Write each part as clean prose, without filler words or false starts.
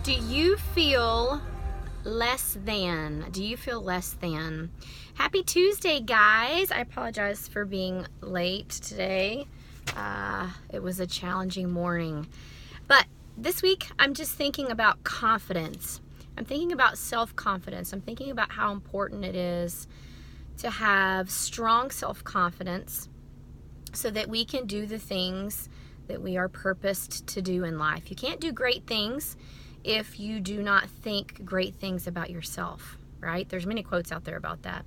Do you feel less than? Do you feel less than? Happy Tuesday, guys. I apologize for being late today. It was a challenging morning. But this week, I'm just thinking about confidence. I'm thinking about self-confidence. I'm thinking about how important it is to have strong self-confidence so that we can do the things that we are purposed to do in life. You can't do great things if you do not think great things about yourself, right? There's many quotes out there about that.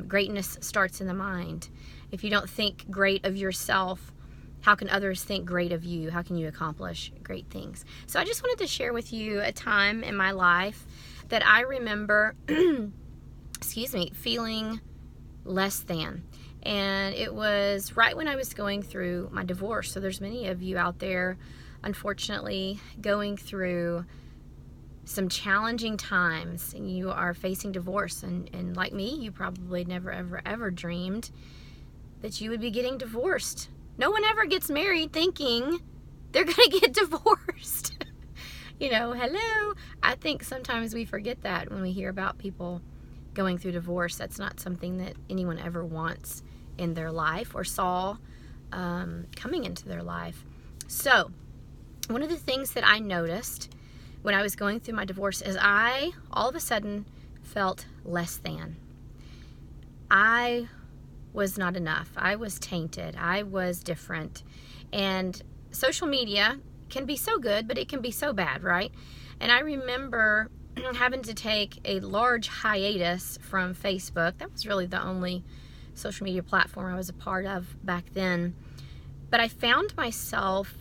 Greatness starts in the mind. If you don't think great of yourself, how can others think great of you? How can you accomplish great things? So I just wanted to share with you a time in my life that I remember, feeling less than. And it was right when I was going through my divorce. So there's many of you out there, unfortunately, going through some challenging times, and you are facing divorce. And like me, you probably never, ever dreamed that you would be getting divorced. No one ever gets married thinking they're going to get divorced. Hello. I think sometimes we forget that when we hear about people going through divorce. That's not something that anyone ever wants in their life or saw coming into their life. So one of the things that I noticed when I was going through my divorce is I all of a sudden felt less than. I was not enough. I was tainted. I was different. And social media can be so good, but it can be so bad, right? And I remember having to take a large hiatus from Facebook. That was really the only social media platform I was a part of back then. But I found myself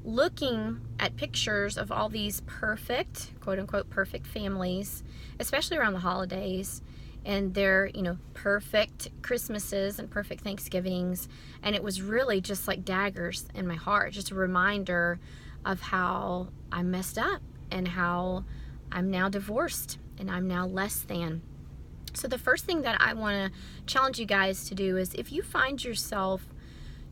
looking at pictures of all these perfect, quote unquote, perfect families, especially around the holidays, and their, perfect Christmases and perfect Thanksgivings. And it was really just like daggers in my heart, just a reminder of how I messed up and how I'm now divorced and I'm now less than. So the first thing that I want to challenge you guys to do is, if you find yourself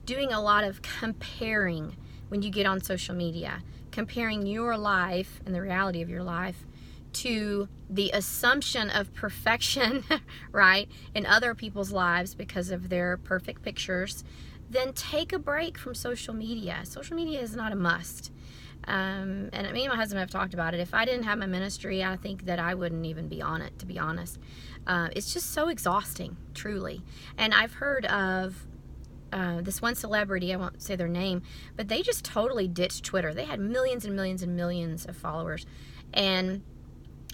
doing a lot of comparing when you get on social media, comparing your life and the reality of your life to the assumption of perfection, right, in other people's lives because of their perfect pictures, then take a break from social media. Social media is not a must. And me and my husband have talked about it. If I didn't have my ministry, I think that I wouldn't even be on it, to be honest. It's just so exhausting, truly. And I've heard of this one celebrity, I won't say their name, but they just totally ditched Twitter. They had millions and millions and millions of followers. And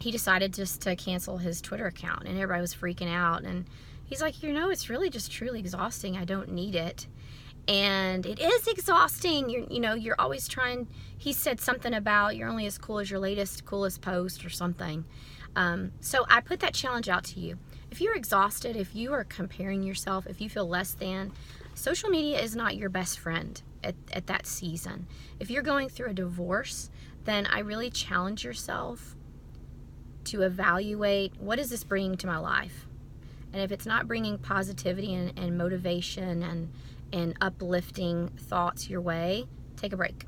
he decided just to cancel his Twitter account, and everybody was freaking out. And he's like, it's really just truly exhausting. I don't need it. And it is exhausting. You're always trying. He said something about you're only as cool as your latest, coolest post or something. So I put that challenge out to you. If you're exhausted, if you are comparing yourself, if you feel less than, social media is not your best friend at that season. If you're going through a divorce, then I really challenge yourself to evaluate, what is this bringing to my life? And if it's not bringing positivity and motivation and uplifting thoughts your way, take a break.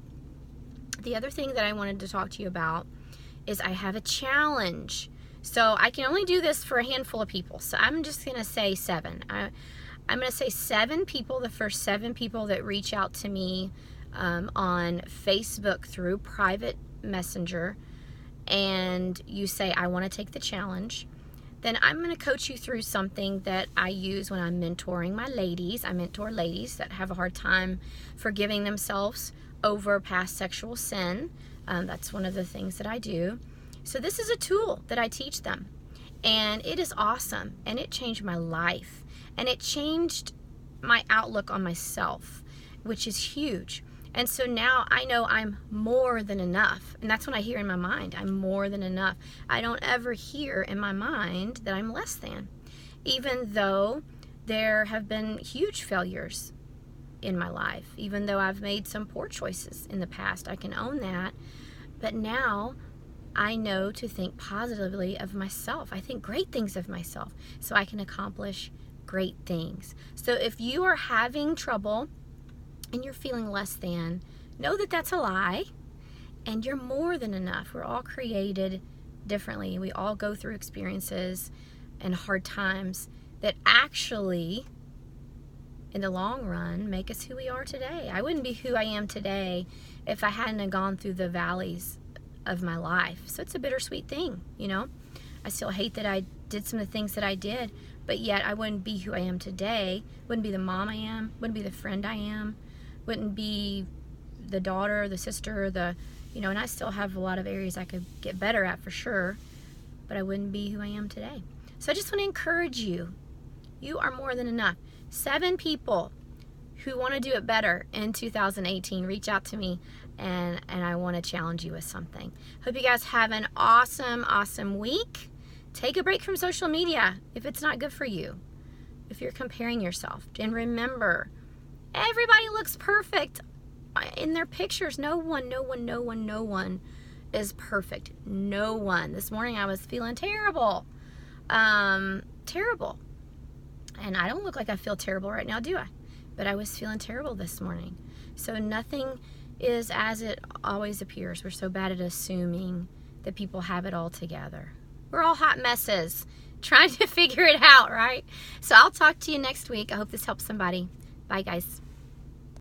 The other thing that I wanted to talk to you about is I have a challenge. So I can only do this for a handful of people. So I'm just going to say 7. I'm going to say 7 people, the first 7 people that reach out to me on Facebook through private messenger, and you say, I want to take the challenge, then I'm going to coach you through something that I use when I'm mentoring my ladies. I mentor ladies that have a hard time forgiving themselves over past sexual sin. That's one of the things that I do. So this is a tool that I teach them, and it is awesome, and it changed my life, and it changed my outlook on myself, which is huge. And so now I know I'm more than enough. And that's what I hear in my mind. I'm more than enough. I don't ever hear in my mind that I'm less than, even though there have been huge failures in my life, even though I've made some poor choices in the past. I can own that. But now I know to think positively of myself. I think great things of myself so I can accomplish great things. So if you are having trouble and you're feeling less than, know that that's a lie, And you're more than enough. We're all created differently. We all go through experiences and hard times that actually, in the long run, make us who we are today. I wouldn't be who I am today if I hadn't gone through the valleys of my life. So it's a bittersweet thing, you know. I still hate that I did some of the things that I did, but yet I wouldn't be who I am today. Wouldn't be the mom I am. Wouldn't be the friend I am. Wouldn't be the daughter, the sister, and I still have a lot of areas I could get better at for sure, but I wouldn't be who I am today. So I just want to encourage you. You are more than enough. 7 people who want to do it better in 2018, reach out to me, and I want to challenge you with something. Hope you guys have an awesome week. Take a break from social media if it's not good for you, if you're comparing yourself. And remember, everybody looks perfect in their pictures. No one is perfect. No one. This morning I was feeling terrible. Terrible. And I don't look like I feel terrible right now, do I? But I was feeling terrible this morning. So nothing is as it always appears. We're so bad at assuming that people have it all together. We're all hot messes trying to figure it out, right? So I'll talk to you next week. I hope this helps somebody. Bye, guys.